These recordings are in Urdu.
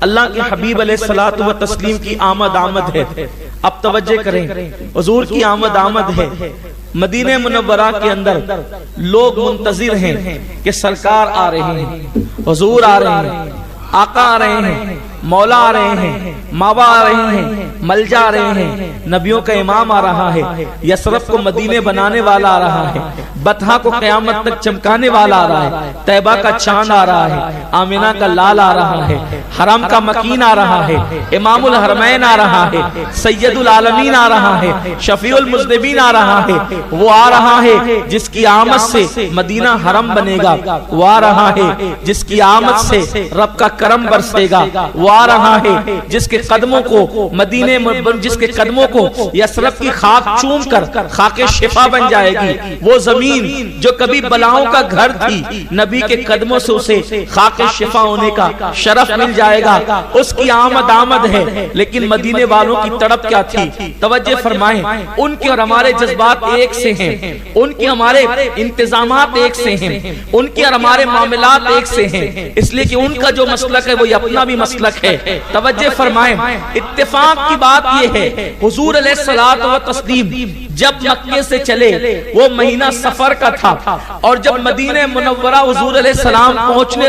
اللہ کے حبیب علیہ الصلوۃ والتسلیم کی آمد ہے۔ اب توجہ کریں، حضور کی آمد ہے۔ مدینہ منورہ کے اندر لوگ منتظر ہیں کہ سرکار آ رہے ہیں، حضور آ رہے ہیں، آقا آ رہے ہیں، مولا آ رہے ہیں، ماوا آ رہے ہیں، ملجا آ رہے ہیں، نبیوں کا امام آ رہا ہے، یثرب کو مدینے بنانے والا آ رہا ہے، بطحا کو قیامت تک چمکانے والا آ رہا ہے، طیبہ کا چاند آ رہا ہے، آمنہ کا لال آ رہا ہے، حرم کا مکین آ رہا ہے، امام الحرمین آ رہا ہے، سید العالمین آ رہا ہے، شفیع المذنبین آ رہا ہے۔ وہ آ رہا ہے جس کی آمد سے مدینہ حرم بنے گا، وہ آ رہا ہے جس کی آمد سے رب کا کرم برسے گا، وہ آ رہا ہے جس کے قدموں کو جس کے قدموں کو یثرب کی خاک چوم کر خاک شفا بن جائے گی۔ وہ زمین جو کبھی بلاؤں کا گھر تھی، نبی کے قدموں سے اسے خاک شفا ہونے کا شرف مل جائے گا۔ اس کی آمد ہے، لیکن مدینے والوں کی تڑپ کیا تھی؟ توجہ فرمائیں، ان کے اور ہمارے جذبات ایک سے ہیں، ان کے ہمارے انتظامات ایک سے ہیں، ان کے اور ہمارے معاملات ایک سے ہیں، اس لیے کہ ان کا جو مسلک ہے وہ اپنا بھی مسلک ہے۔ توجہ فرمائیں، اتفاق کی بات یہ ہے، حضور علیہ الصلوۃ والتسلیم جب مکے سے چلے وہ مہینہ سفر کا تھا، اور جب مدینہ منورہ حضور علیہ السلام پہنچنے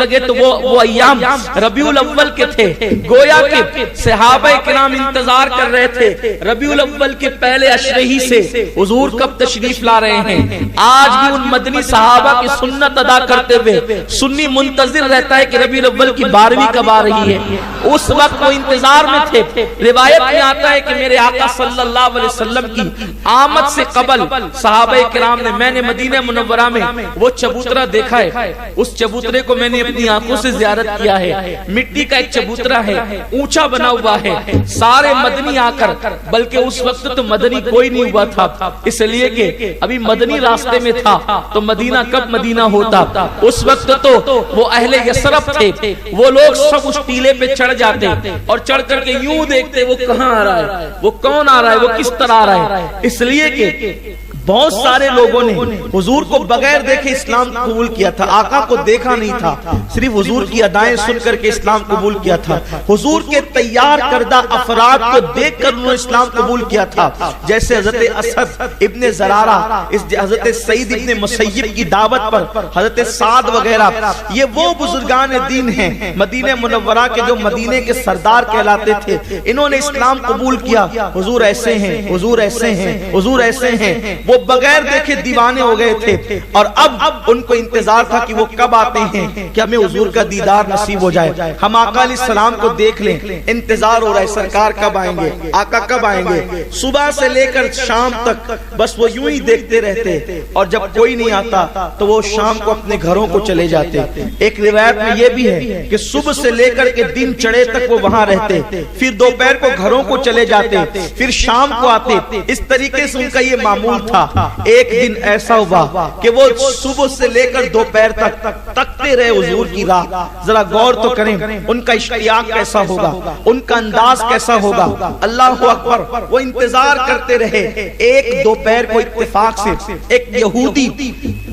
لگے تو وہ ایام ربیع الاول کے تھے۔ گویا کہ صحابہ کرام انتظار کر رہے تھے ربیع الاول کے پہلے عشرے ہی سے حضور کب تشریف لا رہے ہیں۔ آج بھی ان مدنی صحابہ کی سنت ادا کرتے ہوئے سنی منتظر رہتا ہے کہ ربیع الاول کی 12ویں کب آ رہی ہے۔ اس وقت وہ انتظار میں تھے۔ روایت میں آتا ہے کہ میرے آقا صلی اللہ علیہ وسلم کی آمد سے قبل صحابہ کرام نے، میں نے مدینہ منورہ میں وہ چبوترا دیکھا ہے، اس چبوترے کو میں نے اپنی آنکھوں سے زیارت کیا ہے۔ مٹی کا ایک چبوترا ہے، اونچا بنا ہوا ہے، سارے مدنی آ کر، بلکہ اس وقت تو مدنی کوئی نہیں ہوا تھا، اس لیے کہ ابھی مدنی راستے میں تھا، تو مدینہ کب مدینہ ہوتا؟ اس وقت تو وہ اہل یثرب تھے، وہ لوگ سب اس ٹیلے پہ چڑھ جاتے اور چڑھ کر کے یوں دیکھتے وہ کہاں آ رہا ہے، وہ کون آ رہا ہے، وہ کس طرح آ رہا ہے۔ اس لیے کہ بہت سارے لوگوں نے حضور کو بغیر دیکھے اسلام قبول کیا تھا، آقا کو دیکھا نہیں تھا، صرف حضور کی ادائیں سن کر کے اسلام قبول کیا تھا۔ حضور کے تیار کردہ افراد کو دیکھ کر انہوں نے اسلام قبول کیا تھا، جیسے حضرت اسد ابن زرارہ، حضرت سعید ابن مسیب کی دعوت پر حضرت سعد وغیرہ، یہ وہ بزرگان دین ہیں مدینہ منورہ کے جو مدینے کے سردار کہلاتے تھے۔ انہوں نے اسلام قبول کیا، حضور ایسے ہیں، حضور ایسے ہیں، حضور ایسے ہیں۔ وہ بغیر دیکھے دیوانے ہو گئے تھے، اور اب ان کو انتظار تھا کہ وہ کب آتے ہیں کہ ہمیں حضور کا دیدار نصیب ہو جائے، ہم آقا علیہ السلام کو دیکھ لیں۔ انتظار ہو رہا ہے سرکار کب آئیں گے، آقا کب آئیں گے۔ صبح سے لے کر شام تک بس وہ یوں ہی دیکھتے رہتے، اور جب کوئی نہیں آتا تو وہ شام کو اپنے گھروں کو چلے جاتے۔ ایک روایت میں یہ بھی ہے کہ صبح سے لے کر کے دن چڑھے تک وہ وہاں رہتے، پھر دوپہر کو گھروں کو چلے جاتے، پھر شام کو آتے۔ اس طریقے سے ان کا یہ معمول تھا۔ ایک دن ایسا ہوا کہ وہ صبح سے لے کر دوپہر تک تکتے رہے حضور کی راہ۔ ذرا غور تو کریں ان کا اشتیاق کیسا ہوگا، ان کا انداز کیسا ہوگا۔ اللہ اکبر، وہ انتظار کرتے رہے۔ ایک دوپہر کو اتفاق سے ایک یہودی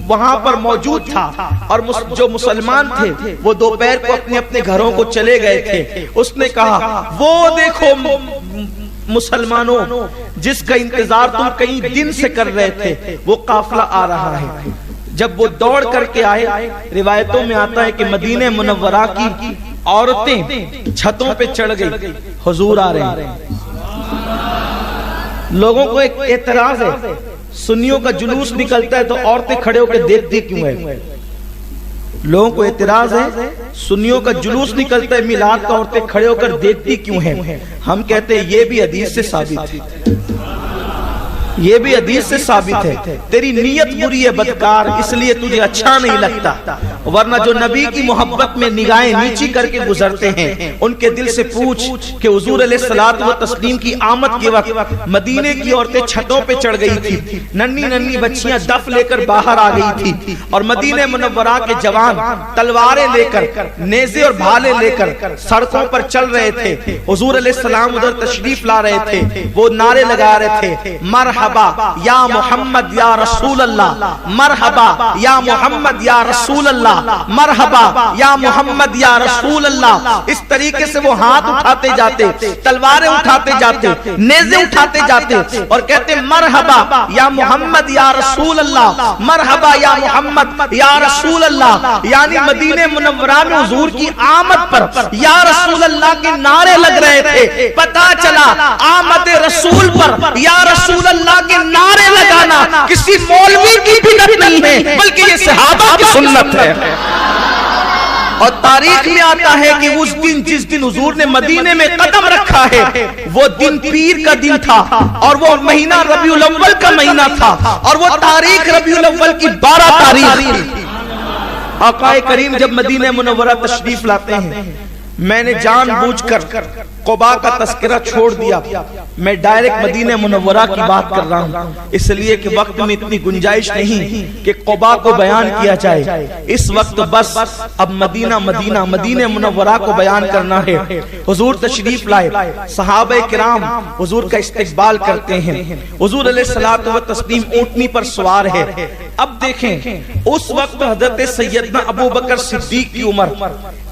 وہاں پر موجود تھا، اور جو مسلمان تھے وہ دوپہر کو اپنے اپنے گھروں کو چلے گئے تھے۔ اس نے کہا وہ دیکھو مسلمانوں جس کا انتظار تم کئی دن سے کر رہے تھے، وہ قافلہ آ رہا ہے۔ جب وہ دوڑ کر کے آئے، روایتوں میں آتا ہے کہ مدینہ منورہ کی عورتیں چھتوں پہ چڑھ گئی، حضور آ رہے ہیں۔ لوگوں کو ایک اعتراض ہے، سنیوں کا جلوس نکلتا ہے تو عورتیں کھڑے ہو کے دیکھتی کیوں ہے؟ لوگوں کو اعتراض ہے، سنیوں کا جلوس نکلتا ہے میلاد کا، عورتیں کھڑے ہو کر دیکھتی کیوں ہیں؟ ہم کہتے ہیں یہ بھی حدیث سے ثابت ہے، یہ بھی حدیث سے ثابت ہے۔ تیری نیت بری ہے بدکار، اس لیے تجھے اچھا نہیں لگتا، ورنہ جو نبی کی محبت میں نگاہیں نیچی کر کے گزرتے ہیں ان کے دل سے پوچھ کہ حضور علیہ الصلوۃ والتسلیم کی آمد کے وقت مدینے کی عورتیں چھتوں پہ چڑھ گئی تھی، ننھی ننھی بچیاں دف لے کر باہر آ گئی تھی، اور مدینہ منورہ کے جوان تلواریں لے کر، نیزے اور بھالے لے کر سڑکوں پر چل رہے تھے۔ حضور علیہ السلام ادھر تشریف لا رہے تھے، وہ نعرے لگا رہے تھے، مرحبا مرحبا یا محمد یا رسول اللہ، مرحبا یا محمد یا رسول اللہ، مرحبا یا محمد یا رسول اللہ۔ اس طریقے سے وہ ہاتھ اٹھاتے جاتے، تلواریں اٹھاتے جاتے، نیزے اٹھاتے جاتے اور کہتے مرحبا یا محمد یا رسول اللہ، مرحبا یا محمد یا رسول اللہ۔ یعنی مدینہ منورہ میں حضور کی آمد پر یا رسول اللہ کے نعرے لگ رہے تھے۔ پتہ چلا آمد رسول پر یا رسول اللہ کے نعرے لگانا کسی مولوی کی بدعت نہیں ہے، بلکہ یہ صحابہ کی سنت ہے۔ اور تاریخ میں آتا ہے کہ اس دن جس دن حضور نے مدینے میں قدم رکھا ہے وہ دن پیر کا دن تھا، اور وہ مہینہ ربیع الاول کا مہینہ تھا، اور وہ تاریخ ربیع الاول کی 12 تاریخ تھی۔ آقا کریم جب مدینہ منورہ تشریف لاتے ہیں، میں نے جان بوجھ کر قباء کا تذکرہ چھوڑ دیا، میں ڈائریکٹ مدینہ منورہ کی بات کر رہا ہوں، اس لیے کہ وقت میں اتنی گنجائش نہیں کہ قباء کو بیان کیا جائے۔ اس وقت بس اب مدینہ منورہ کو بیان کرنا ہے۔ حضور تشریف لائے، صحابہ کرام حضور کا استقبال کرتے ہیں، حضور علیہ الصلوۃ والتسلیم اونٹنی پر سوار ہے۔ اب دیکھیں اس وقت حضرت سیدنا ابو بکر صدیق کی عمر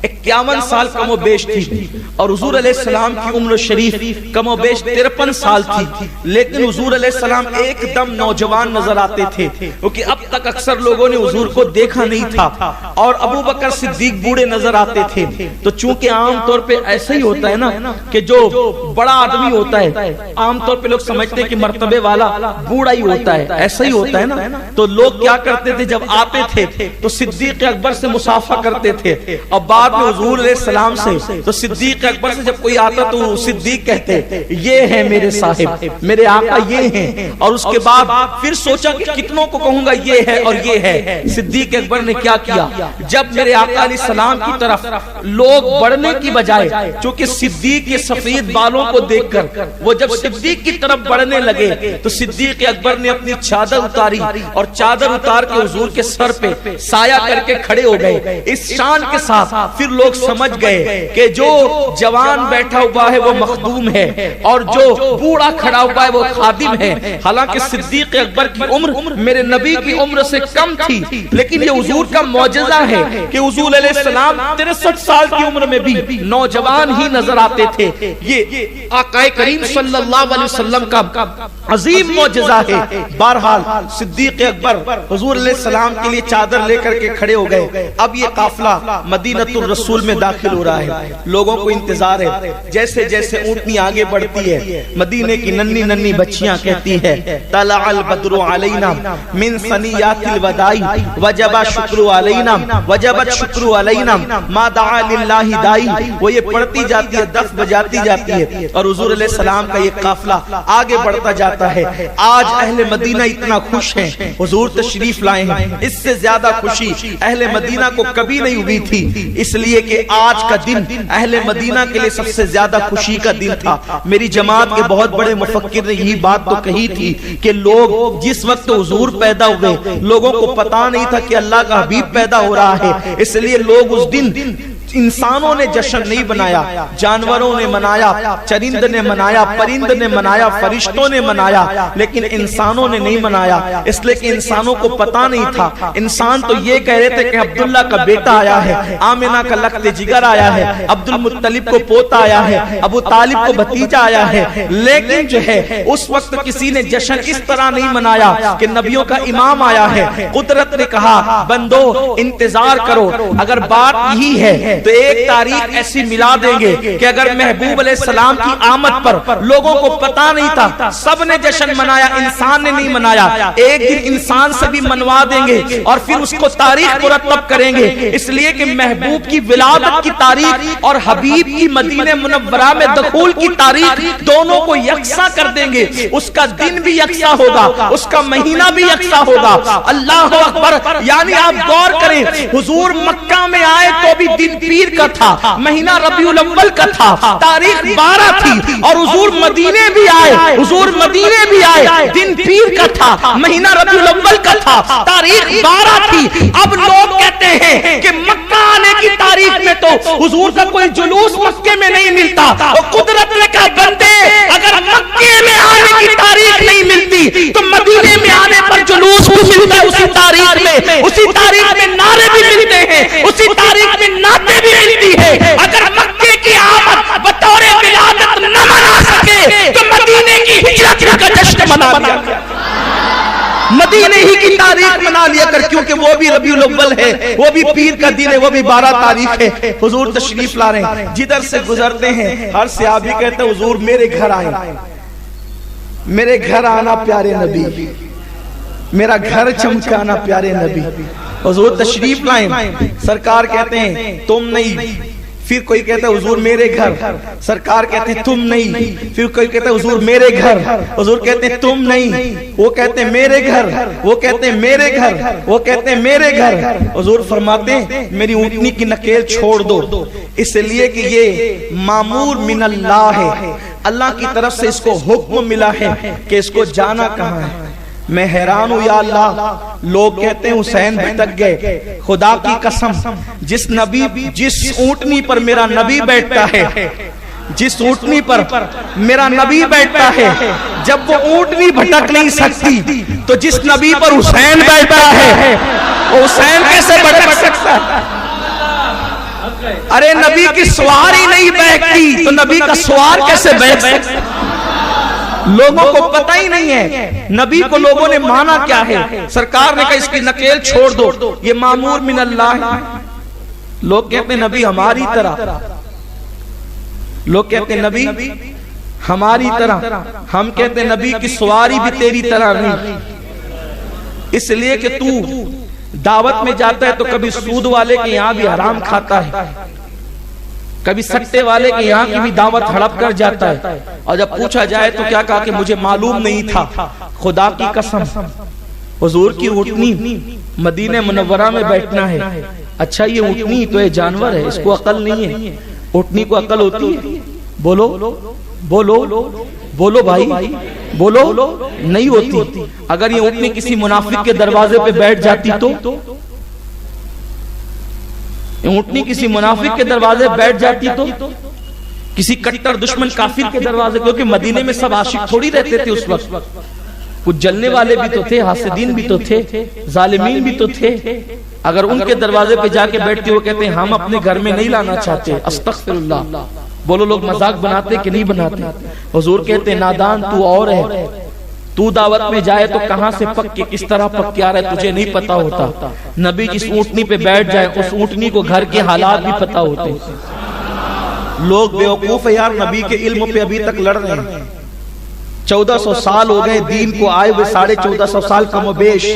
51 سال کم و بیش تھی، اور حضور علیہ السلام کی عمر شریف کم و بیش 53 سال تھی، لیکن حضور علیہ السلام ایک دم نوجوان نظر آتے تھے، کیونکہ اب تک اکثر لوگوں نے حضور کو دیکھا نہیں تھا، اور ابو بکر صدیق بوڑھے نظر آتے تھے۔ تو چونکہ عام طور پہ ایسا ہی ہوتا ہے نا کہ جو بڑا آدمی ہوتا ہے عام طور پہ لوگ سمجھتے ہیں کہ مرتبے والا بوڑھا ہی ہوتا ہے، ایسا ہی ہوتا ہے نا۔ تو لوگ کیا کرتے تھے، جب آتے تھے تو صدیق اکبر سے مصافحہ کرتے تھے، اور بعد میں حضور علیہ السلام سے، تو صدیق اکبر سے جب کوئی آتا تو صدیق کہتے یہ ہے میرے صاحب، میرے آقا یہ ہیں، اور اس کے بعد پھر سوچا کہ کتنوں کو کہوں گا یہ ہے اور یہ ہے۔ صدیق اکبر نے کیا کیا، جب میرے آقا علیہ السلام کی طرف لوگ بڑھنے کی بجائے، چونکہ صدیق کے سفید بالوں کو دیکھ کر وہ جب صدیق کی طرف بڑھنے لگے تو صدیق اکبر نے اپنی چادر اتاری، اور چادر اتار کے حضور کے سر پہ سایہ کر کے کھڑے ہو گئے اس شان کے ساتھ۔ پھر لوگ سمجھ گئے کہ جو جوان بیٹھا ہوا ہے وہ مخدوم ہے، اور جو بوڑھا کھڑا ہوا ہے وہ خادم ہے۔ حالانکہ صدیق اکبر کی عمر میرے نبی کی عمر سے کم تھی، لیکن یہ حضور کا معجزہ ہے کہ حضور علیہ السلام 63 سال کی عمر میں بھی نوجوان ہی نظر آتے تھے۔ یہ آقا کریم صلی اللہ علیہ وسلم کا عظیم معجزہ ہے۔ بہرحال صدیق اکبر حضور علیہ السلام کے لیے چادر لے کر کے کھڑے ہو گئے۔ اب یہ قافلہ مدینہ الرسول میں داخل ہو رہا ہے، لوگوں کو انتظار ہے۔ جیسے جیسے اونٹنی آگے بڑھتی ہے، مدینے کی ننھی ننھی بچیاں کہتی ہے طلع البدر علینا من ثنیات الوداع وجب شکر علینا وجبت شکر علینا ما دعا للہ دائی۔ وہ یہ پڑھتی جاتی ہے، دف بجاتی جاتی ہے، اور حضور علیہ السلام کا یہ قافلہ آگے بڑھتا جاتا ہے۔ آج اہل مدینہ اتنا خوش ہیں، حضور تشریف لائے ہیں، اس سے زیادہ خوشی اہل مدینہ کو کبھی نہیں ہوئی تھی، اس لیے کہ آج کا دن اہل مدینہ کے لیے سب سے زیادہ خوشی کا دن تھا۔ میری جماعت کے بہت بڑے مفکر نے یہی بات تو کہی تھی کہ لوگ جس وقت حضور پیدا ہوئے لوگوں کو پتا نہیں تھا کہ اللہ کا حبیب پیدا ہو رہا ہے، اس لیے لوگ اس دن انسانوں نے جشن نہیں بنایا، جانوروں نے منایا، چرند نے منایا، پرند نے منایا، فرشتوں نے منایا، لیکن انسانوں نے نہیں منایا، اس لیے کہ انسانوں کو پتا نہیں تھا۔ انسان تو یہ کہہ رہے تھے کہ عبداللہ کا بیٹا آیا ہے، آمنہ کا لخت جگر آیا ہے، عبد المطلب کو پوتا آیا ہے، ابو طالب کو بھتیجا آیا ہے، لیکن جو ہے اس وقت کسی نے جشن اس طرح نہیں منایا کہ نبیوں کا امام آیا ہے۔ قدرت نے کہا بندو انتظار کرو، اگر بات یہی ہے تو ایک تاریخ ایسی ملا دیں گے کہ اگر محبوب علیہ السلام کی آمد پر لوگوں کو پتا نہیں تھا، سب نے جشن منایا، انسان نے نہیں منایا، ایک دن انسان سے بھی منوا دیں گے اور پھر اس کو تاریخ مرتب کریں گے، اس لیے کہ محبوب کی ولادت کی تاریخ اور حبیب کی مدینہ منورہ میں دخول کی تاریخ دونوں کو یکساں کر دیں گے، اس کا دن بھی یکساں ہوگا، اس کا مہینہ بھی یکساں ہوگا۔ اللہ اکبر! یعنی آپ غور کریں، حضور مکہ میں آئے تو بھی دن پیر کا تھا، مہینہ ربیع الاول کا تھا، تاریخ 12 تھی، اور حضور مدینے بھی آئے، حضور مدینے بھی آئے، دن پیر کا تھا، مہینہ ربیع الاول کا تھا، تاریخ 12 تھی۔ اب لوگ کہتے ہیں کہ مکہ آنے کی تاریخ میں تو حضور کا کوئی جلوس مکے میں نہیں ملتا، اور قدرت نے کہا بندے اگر مکے میں آنے کی تاریخ نہیں ملتی اسی تاریخ میں نعرے بھی ملتے ہیں، اسی تاریخ میں نعتیں بھی ملتی ہے۔ اگر مکے کی آمد بطور ولادت نہ منا سکے تو مدینے کی ہجرت کا جشن منا لیا، مدینے ہی کی تاریخ منا لیا کر، کیونکہ وہ بھی ربیع الاول ہے، وہ بھی پیر کا دن ہے، وہ بھی 12 تاریخ ہے۔ حضور تشریف لا رہے ہیں، جدھر سے گزرتے ہیں ہر صحابی کہتے ہیں حضور میرے گھر آئے، میرے گھر آنا پیارے نبی، میرا گھر چمکانا پیارے نبی۔ حضور تشریف لائیں، سرکار کہتے ہیں تم نہیں، پھر کوئی کہتا ہے حضور میرے گھر، سرکار کہتے ہیں تم نہیں، پھر کوئی کہتا ہے حضور میرے گھر، حضور کہتے ہیں تم نہیں، وہ کہتے ہیں میرے گھر، وہ کہتے ہیں میرے گھر، وہ کہتے ہیں میرے گھر۔ حضور فرماتے ہیں میری اونٹنی کی نکیل چھوڑ دو، اس لیے کہ یہ مامور من اللہ ہے، اللہ کی طرف سے اس کو حکم ملا ہے کہ اس کو جانا کہاں ہے۔ میں حیران ہوں یا اللہ، لوگ کہتے ہیں حسین بھٹک گئے، خدا کی قسم جس اونٹنی پر میرا نبی بیٹھتا ہے، جس اونٹنی پر میرا نبی بیٹھتا ہے، جب وہ اونٹنی بھٹک نہیں سکتی تو جس نبی پر حسین بیٹھتا ہے وہ حسین کیسے بھٹک سکتا ہے؟ ارے نبی کی سوار ہی نہیں بیٹھتی تو نبی کا سوار کیسے بیٹھ سکتا؟ لوگوں کو پتہ ہی نہیں ہے نبی کو لوگوں نے مانا کیا ہے۔ سرکار نے کہا اس کی نکیل چھوڑ دو، یہ مامور من اللہ ہے۔ لوگ کہتے ہیں نبی ہماری طرح، لوگ کہتے ہیں نبی ہماری طرح، ہم کہتے ہیں نبی کی سواری بھی تیری طرح نہیں، اس لیے کہ تو دعوت میں جاتا ہے تو کبھی سود والے کے یہاں بھی حرام کھاتا ہے، کبھی سٹے والے کے یہاں کی بھی دعوت ہڑپ کر جاتا ہے، اور جب پوچھا جائے تو کیا کہا کہ مجھے معلوم نہیں تھا۔ خدا کی قسم حضور کی اونٹنی مدینہ منورہ میں بیٹھنا ہے، اچھا یہ اونٹنی تو یہ جانور ہے، اس کو عقل نہیں ہے، اونٹنی کو عقل ہوتی ہے؟ بولو بولو بولو بھائی بولو، نہیں ہوتی۔ اگر یہ اونٹنی کسی منافق کے دروازے پہ بیٹھ جاتی تو اونٹنی کسی منافق کے دروازے بیٹھ جاتی تو کسی کٹر دشمن کافر کے دروازے، کیونکہ مدینے میں سب عاشق تھوڑی رہتے تھے اس وقت، کچھ جلنے والے بھی تو تھے، حاسدین بھی تو تھے، ظالمین بھی تو تھے۔ اگر ان کے دروازے پہ جا کے بیٹھتے وہ کہتے ہیں ہم اپنے گھر میں نہیں لانا چاہتے، استغفر اللہ۔ بولو لوگ مذاق بناتے کہ نہیں بناتے؟ حضور کہتے ہیں نادان تو اور ہے، تو دعوت میں جائے تو کہاں سے پک کے کس طرح پک کے آ رہا ہے تجھے نہیں پتا ہوتا۔ نبی جس اونٹنی پہ بیٹھ جائے اس اونٹنی کو گھر کے حالات بھی پتا ہوتے۔ لوگ بیوقوف ہے یار، نبی کے علم پہ ابھی تک لڑ رہے ہیں۔ 1400 سال ہو گئے دین کو آئے ہوئے، 1450 سال کم و بیش،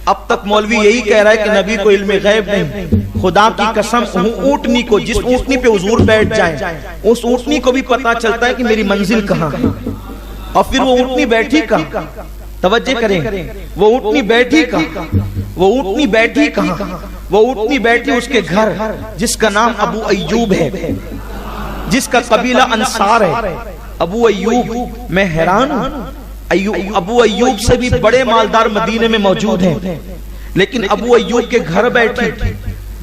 اب تک مولوی یہی کہہ رہا ہے کہ نبی کو علم غیب نہیں۔ خدا کی قسم اونٹنی کو، جس اونٹنی پہ حضور بیٹھ جائیں اس اونٹنی کو بھی پتا چلتا ہے کہ میری منزل کہاں ہے، اور پھر وہ اونٹنی بیٹھی کہاں، توجہ کریں، وہ اونٹنی بیٹھی کہاں، وہ اونٹنی بیٹھی کہاں، وہ اونٹنی بیٹھی اس کے گھر جس کا نام ابو ایوب ہے، جس کا قبیلہ انصار ہے۔ ابو ایوب، میں حیران ہوں، ابو ایوب سے بھی بڑے مالدار مدینے میں موجود ہیں، لیکن ابو ایوب کے گھر بیٹھی،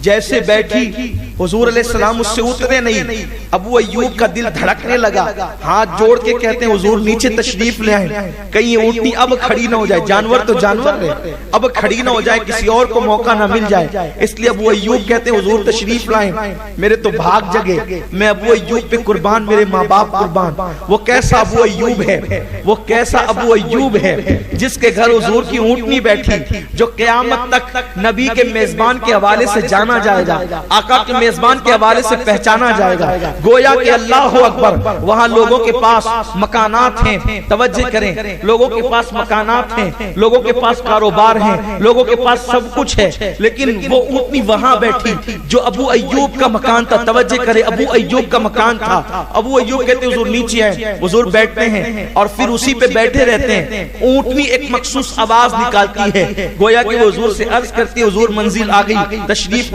جیسے بیٹھی حضور علیہ السلام اس سے اترے نہیں۔ ابو ایوب کا دل دھڑکنے لگا، ہاتھ جوڑ کے کہتے ہیں حضور نیچے تشریف لے آئیں، کہیں اونٹنی اب کھڑی نہ ہو جائے، جانور تو جانور ہے، اب کھڑی نہ ہو جائے، کسی اور کو موقع نہ مل جائے۔ اس لیے ابو ایوب کہتے ہیں حضور تشریف لائیں، میرے تو بھاگ جگے، میں ابو ایوب پہ قربان، میرے ماں باپ قربان۔ وہ کیسا ابو ایوب ہے، وہ کیسا ابو ایوب ہے جس کے گھر حضور کی اونٹنی بیٹھی، جو قیامت تک نبی کے میزبان کے حوالے سے جانا جائے گا، آقا کے میزبان کے حوالے سے پہچانا جائے گا۔ گویا کہ اللہ اکبر، وہاں لوگوں کے پاس مکانات ہیں، توجہ کریں، لوگوں کے پاس مکانات ہیں، لوگوں کے پاس کاروبار ہیں، لوگوں کے پاس سب کچھ ہے، لیکن وہ اونٹنی وہاں بیٹھی جو ابو ایوب کا مکان تھا۔ توجہ کریں، ابو ایوب کا مکان تھا۔ ابو ایوب کہتے ہیں حضور نیچے آئے، حضور بیٹھتے ہیں اور پھر اسی پہ بیٹھے رہتے ہیں۔ اونٹنی ایک مخصوص آواز نکالتی ہے، گویا کہ وہ حضور سے عرض کرتی ہے حضور منزل آ گئی، تشریف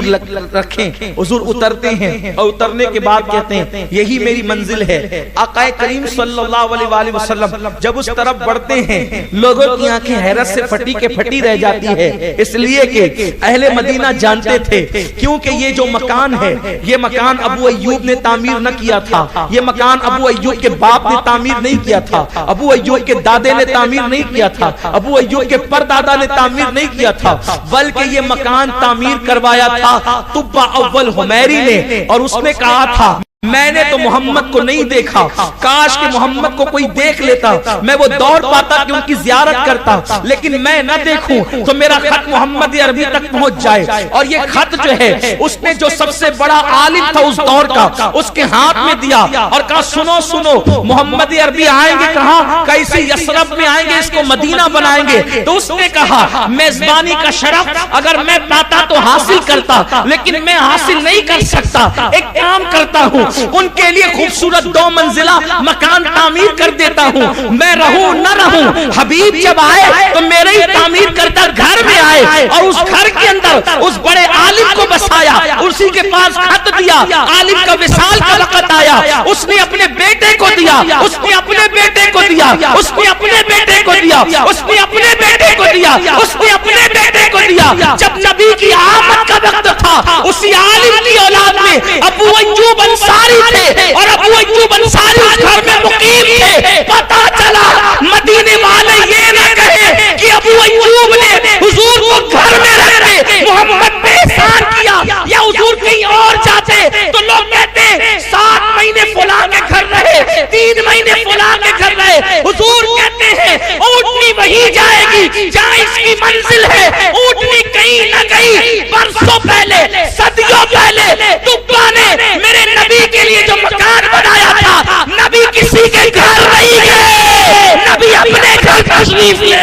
رکھیں۔ حضور اترتے ہیں اور اترنے کے بعد کہتے ہیں یہی میری منزل ہے۔ آقا کریم صلی اللہ علیہ وآلہ وسلم جب اس طرف بڑھتے ہیں لوگوں کی آنکھیں حیرت سے پھٹی کے پھٹی رہ جاتی ہے، اس لیے کہ اہل مدینہ جانتے تھے کیونکہ یہ جو مکان ہے یہ مکان ابو ایوب نے تعمیر نہ کیا تھا، یہ مکان ابو ایوب کے باپ نے تعمیر نہیں کیا تھا، ابو ایوب کے دادے نے تعمیر نہیں کیا تھا، ابو ایوب کے پردادا نے تعمیر نہیں کیا تھا، بلکہ یہ مکان تعمیر کروایا تھا طبہ اول حمیری نے، اور اس نے کہا تھا میں نے تو محمد کو نہیں دیکھا، کاش کہ محمد کو کوئی دیکھ لیتا، میں وہ دوڑ پاتا کہ ان کی زیارت کرتا، لیکن میں نہ دیکھوں تو میرا خط محمد عربی تک پہنچ جائے۔ اور یہ خط جو ہے اس نے جو سب سے بڑا عالم تھا اس دور کا اس کے ہاتھ میں دیا اور کہا سنو سنو محمد عربی آئیں گے کہاں؟ کیسے یثرب میں آئیں گے، اس کو مدینہ بنائیں گے۔ تو اس نے کہا میزبانی کا شرف اگر میں پاتا تو حاصل کرتا، لیکن میں حاصل نہیں کر سکتا، ایک کام کرتا ہوں ان کے لیے خوبصورت 2 منزلہ مکان تعمیر کر دیتا ہوں، میں رہوں نہ رہوں، حبیب جب آئے تو میرے ہی تعمیر کرتا گھر میں آئے اور اس گھر کے اندر اس بڑے عالم کو بسایا، اسی کے پاس خط دیا، عالم کا وصال کا وقت آیا، اس نے اپنے بیٹے کو دیا، اس نے اپنے بیٹے کو دیا، اس نے اپنے بیٹے کو دیا، اس نے اپنے بیٹے کو دیا، اس نے اپنے بیٹے کو دیا۔ جب نبی کی آمد کا وقت تھا اسی عالم کی اولاد میں ابو ایوب انصاری تھے اور ابو ایوب انصاری اس گھر میں مقیم تھے۔ پتا چلا مدینے والے یہ نہ کہے کہ ابو ایوب نے حضور کو گھر میں رکھ کے محمد پہ احسان کیا، یا حضور کہیں اور جاتے تو لوگ کہتے 7 مہینے فلاں کے گھر رہے، 3 مہینے فلاں کے گھر رہے۔ حضور کہتے ہیں اونٹنی وہی جائے گی جہاں اس کی منزل ہے، اونٹنی کہیں نہ گئی۔ برسوں پہلے صدیوں پہلے طبہ نے میرے نبی کے لیے جو مکان بنایا تھا، نبی کسی کے گھر نہیں گئے، نبی اپنے گھر تشریف لے،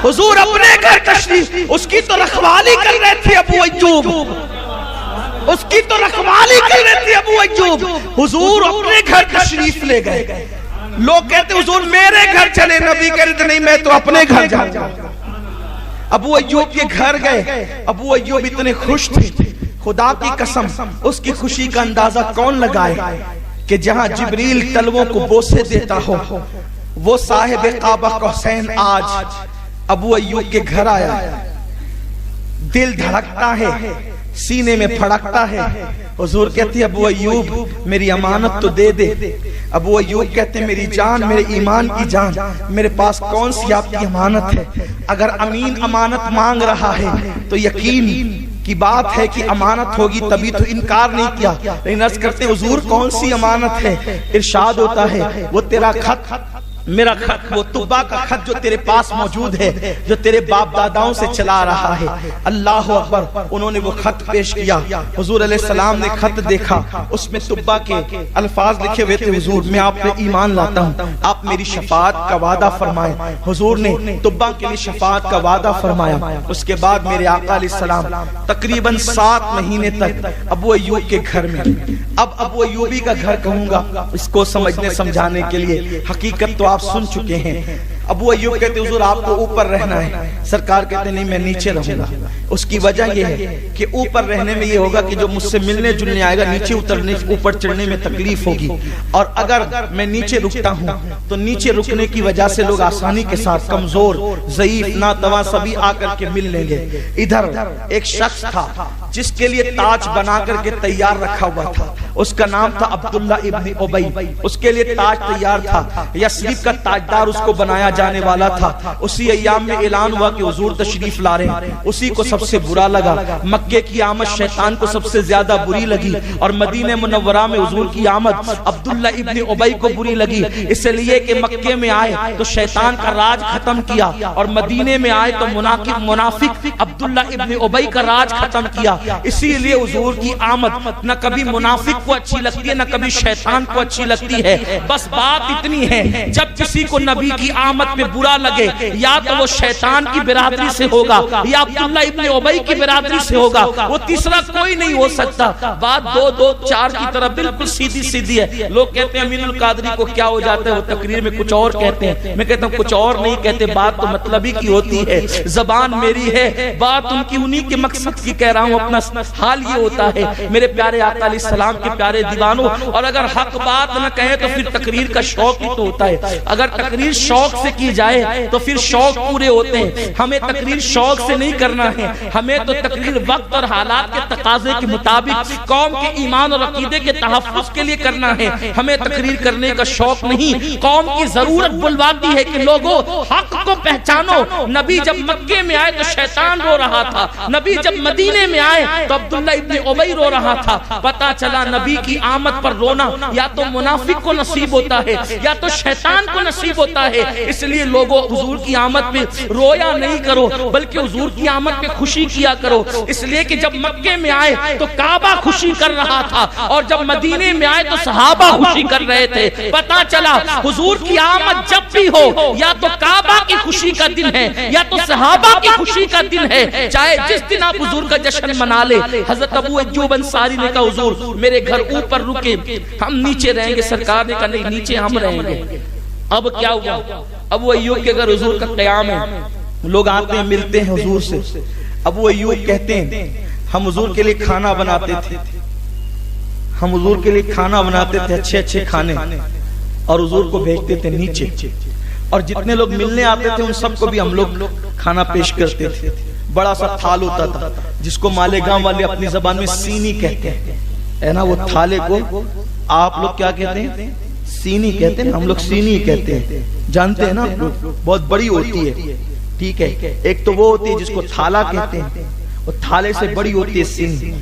حضور اپنے گھر تشریف، اس کی تو رکھوالی کر رہے تھے ابو ایوب، اس کی تو رکھوالی کر رہے تھے ابو ایوب، حضور اپنے گھر تشریف لے گئے۔ لوگ کہتے حضور میرے گھر چلے، نبی کہتے نہیں میں تو اپنے گھر جاؤں گا۔ ابو ایوب کے گھر گئے، ابو ایوب اتنے خوش تھے، خدا کی قسم اس کی خوشی کا اندازہ کون لگائے کہ جہاں جبریل تلووں کو بوسے دیتا ہو وہ صاحب کعبہ کا حسین آج ابو ایوب کے گھر آیا، دل دھڑکتا ہے، سینے میں پھڑکتا ہے۔ حضور کہتے ہیں ابو ایوب میری امانت تو دے دے۔ ابو ایوب کہتے ہیں میری جان، میرے ایمان کی جان، میرے پاس کون سی آپ کی امانت ہے؟ اگر امین امانت مانگ رہا ہے تو یقین کی بات ہے کہ امانت ہوگی، تبھی تو انکار نہیں کیا۔ لیکن عرض کرتے حضور کون سی امانت ہے؟ ارشاد ہوتا ہے وہ تیرا خط، میرا خط، وہ طبہ کا خط جو تیرے پاس موجود ہے، جو تیرے باپ داداؤں سے چلا رہا ہے۔ اللہ اکبر، انہوں نے وہ خط پیش کیا، حضور علیہ السلام نے خط دیکھا، اس میں طبہ کے الفاظ لکھے ہوئے تھے حضور میں آپ پہ ایمان لاتا ہوں، آپ میری شفاعت کا وعدہ فرمائیں۔ حضور نے طبہ کے لیے شفاعت کا وعدہ فرمایا۔ اس کے بعد میرے آقا علیہ السلام تقریباً 7 مہینے تک ابو ایوب کے گھر میں۔ اب ابو ایوبی کا گھر کہوں گا اس کو سمجھنے سمجھانے کے لیے، حقیقت تو آپ سن چکے ہیں۔ ابو ایوب کہتے حضور آپ کو اوپر رہنا ہے، سرکار کہتے نہیں میں نیچے رہوں گا۔ اس کی وجہ یہ ہے کہ اوپر رہنے میں یہ ہوگا کہ جو مجھ سے ملنے جلنے آئے گا نیچے اترنے اوپر چڑھنے میں تکلیف ہوگی، اور اگر میں نیچے رکتا ہوں تو نیچے رکنے کی وجہ سے لوگ آسانی کے ساتھ کمزور ضعیف ناتواں سبھی آ کر کے مل لیں گے۔ ادھر ایک شخص تھا جس کے لیے تاج بنا کر کے تیار رکھا ہوا تھا، اس کا نام تھا عبداللہ ابن ابی، اس کے لیے تاج تیار تھا، یثرب کا تاجدار اس کو بنایا جانے والا تھا۔ اسی ایام میں اعلان ہوا کہ حضور تشریف لا رہے ہیں، اسی کو سب سے برا لگا۔ مکے کی آمد شیطان کو سب سے زیادہ بری لگی، اور مدینہ منورہ میں حضور کی آمد عبداللہ ابن ابی کو بری لگی، اس لیے کہ مکے میں آئے تو شیطان کا راج ختم کیا، اور مدینے میں آئے تو منافق عبداللہ ابن ابی کا راج ختم کیا۔ اسی لیے حضور کی آمد نہ کبھی منافق کو اچھی لگتی ہے نہ کبھی شیطان کو اچھی لگتی ہے۔ بس بات اتنی ہے جب کسی کو نبی کی آمد آمد پہ برا لگے، یا تو وہ شیطان کی برادری سے ہوگا یا عبداللہ ابن ابی کی برادری سے ہوگا، وہ تیسرا کوئی نہیں ہو سکتا۔ بات دو دو چار کی طرح بالکل سیدھی سیدھی ہے۔ لوگ کہتے ہیں امین القادری کو کیا ہو جاتا ہے، وہ تقریر میں کچھ اور کہتے ہیں، میں کہتا ہوں کچھ اور نہیں کہتے، بات تو مطلب ہی کی ہوتی ہے، زبان میری ہے، بات ان کی انہی کے مقصد کی کہہ رہا ہوں۔ اپنا حال یہ ہوتا ہے میرے پیارے آقا علیہ السلام کے پیارے دیوانوں، اور اگر حق بات نہ کہیں تو پھر تقریر کا شوق ہی تو ہوتا ہے۔ اگر تقریر شوق سے کی جائے تو پھر شوق پورے ہوتے ہیں۔ ہمیں تقریر شوق سے نہیں کرنا ہے، ہمیں تو تقریر وقت اور حالات کے تقاضے کے مطابق قوم کے ایمان اور عقیدے کے تحفظ کے لیے کرنا ہے۔ ہمیں تقریر کرنے کا شوق نہیں، قوم کی ضرورت بلواتی ہے کہ لوگوں حق کو پہچانو۔ نبی جب مکے میں آئے تو شیطان رو رہا تھا، نبی جب مدینے میں آئے تو عبداللہ ابن ابی رو رہا تھا۔ پتا چلا نبی کی آمد پر رونا یا تو منافق کو نصیب ہوتا ہے یا تو شیطان کو نصیب ہوتا ہے۔ اس لیے لوگوں حضور کی آمد پہ رویا نہیں کرو بلکہ حضور کی آمد پہ خوشی کیا کرو، اس لیے کہ جب مکے میں آئے تو کعبہ خوشی کر رہا تھا اور جب مدینے میں آئے تو صحابہ خوشی کر رہے تھے۔ پتا چلا حضور کی آمد جب بھی ہو یا تو کعبہ کی خوشی کا دن ہے یا تو صحابہ کی خوشی کا دن ہے، چاہے جس دن آپ حضور کا جشن منا لے۔ حضرت ابو ایوب انصاری نے کہا حضور میرے گھر اوپر رکے، ہم نیچے رہیں گے۔ سرکار نے کہا نہیں، نیچے ہم رہیں گے۔ اب کیا ہوا، ابو ایوب کے گھر حضور کا قیام ہے، لوگ آتے ہیں ملتے ہیں حضور سے۔ ابو ایوب کہتے ہیں ہم حضور کے لیے کھانا بناتے تھے، ہم حضور کے لیے کھانا بناتے تھے، اچھے اچھے کھانے، اور حضور کو بھیجتے تھے نیچے، اور جتنے لوگ ملنے آتے تھے ان سب کو بھی ہم لوگ کھانا پیش کرتے تھے۔ بڑا سا تھال ہوتا تھا جس کو مالیگاؤں والے اپنی زبان میں سینی کہتے ہیں، ہے نا؟ وہ تھالے کو آپ لوگ کیا کہتے ہیں؟ سینی کہتے ہیں، ہم لوگ سینی کہتے ہیں، جانتے ہیں نا؟ بہت بڑی ہوتی ہے، ٹھیک ہے۔ ایک تو وہ ہوتی ہے جس کو تھالا کہتے ہیں، وہ تھالے سے بڑی ہوتی ہے سینی۔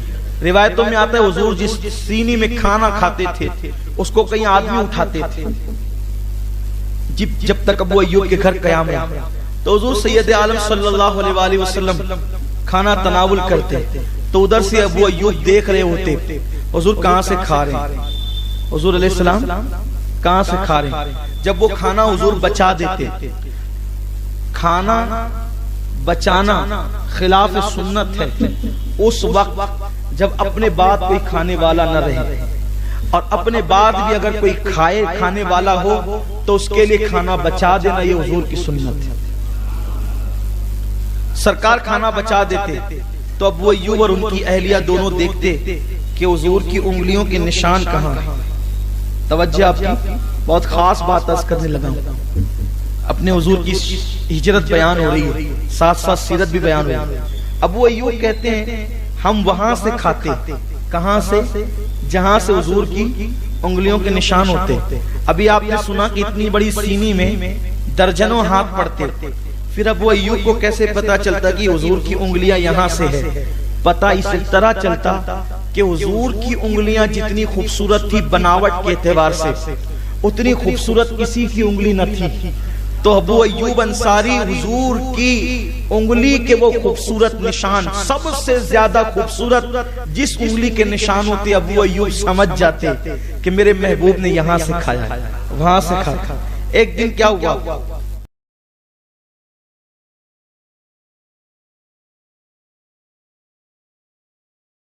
روایتوں میں آتا ہے حضور جس سینی میں کھانا کھاتے تھے اس کو کئی آدمی اٹھاتے تھے۔ جب تک ابو ایوب کے گھر قیام ہے تو حضور سید عالم صلی اللہ علیہ وآلہ وسلم کھانا تناول کرتے، تو ادھر سے ابو ایوب دیکھ رہے ہوتے حضور کہاں سے کھا رہے ہیں، حضور علیہ السلام کہاں سے کھا رہے ہیں۔ جب وہ کھانا حضور بچا دیتے، کھانا بچانا خلاف سنت ہے اس وقت جب اپنے بعد کوئی کھانے والا نہ رہے، اور اپنے بعد بھی اگر کوئی کھانے والا ہو تو اس کے لیے کھانا بچا دینا، یہ حضور کی سنت ہے۔ سرکار کھانا بچا دیتے تو ابو ایوب اور ان کی اہلیہ دونوں دیکھتے کہ حضور کی انگلیوں کے نشان کہاں ہیں۔ توجہ آپ کی بہت خاص بات عرض کرنے لگا ہوں، اپنے حضور کی ہجرت بیان ہو رہی ہے، ساتھ ساتھ سیرت بھی بیان ہو رہی ہے۔ ابو ایوب کہتے ہیں ہم وہاں سے کھاتے، کہاں سے؟ جہاں سے حضور کی انگلیوں کے نشان ہوتے۔ ابھی آپ نے سنا کہ اتنی بڑی سینی میں درجنوں ہاتھ پڑتے، پھر ابو ایوب کو کیسے پتا چلتا کہ حضور کی انگلیاں یہاں سے ہے؟ پتا اس طرح چلتا کہ حضور کی انگلیاں جتنی خوبصورت تھی بناوٹ کے اعتبار سے، اتنی خوبصورت کسی کی انگلی نہ تھی۔ تو ابو ایوب انصاری حضور کی انگلی کے وہ خوبصورت نشان، سب سے زیادہ خوبصورت جس انگلی کے نشان ہوتے، ابو ایوب سمجھ جاتے کہ میرے محبوب نے یہاں سے کھایا، وہاں سے کھایا۔ ایک دن کیا ہوا،